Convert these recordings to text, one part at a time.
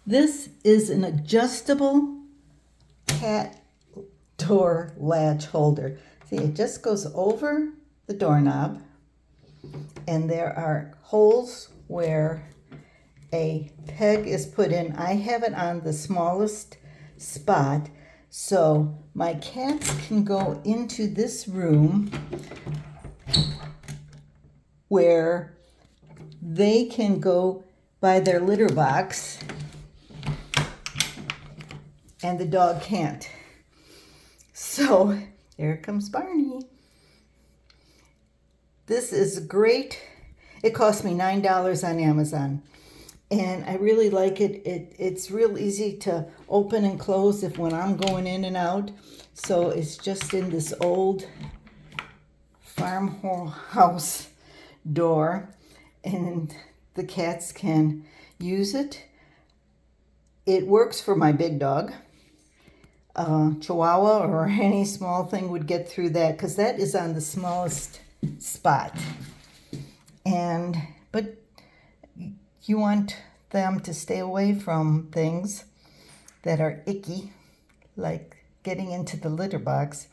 This is an adjustable cat door latch holder. See, it just goes over the doorknob, and there are holes where a peg is put in. I have it on the smallest spot, so my cats can go into this room where they can go by their litter box and the dog can't. So here comes Barney. This is great. It cost me $9 on Amazon. And I really like it. It's real easy to open and close if when I'm going in and out. So it's just in this old farmhouse door, and the cats can use it. It works for my big dog. Chihuahua or any small thing would get through that because that is on the smallest spot. But you want them to stay away from things that are icky, like getting into the litter box.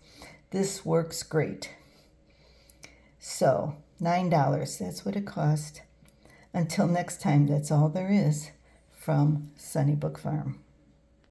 This works great. So $9, that's what it cost. Until next time, that's all there is from Sunnybook Farm.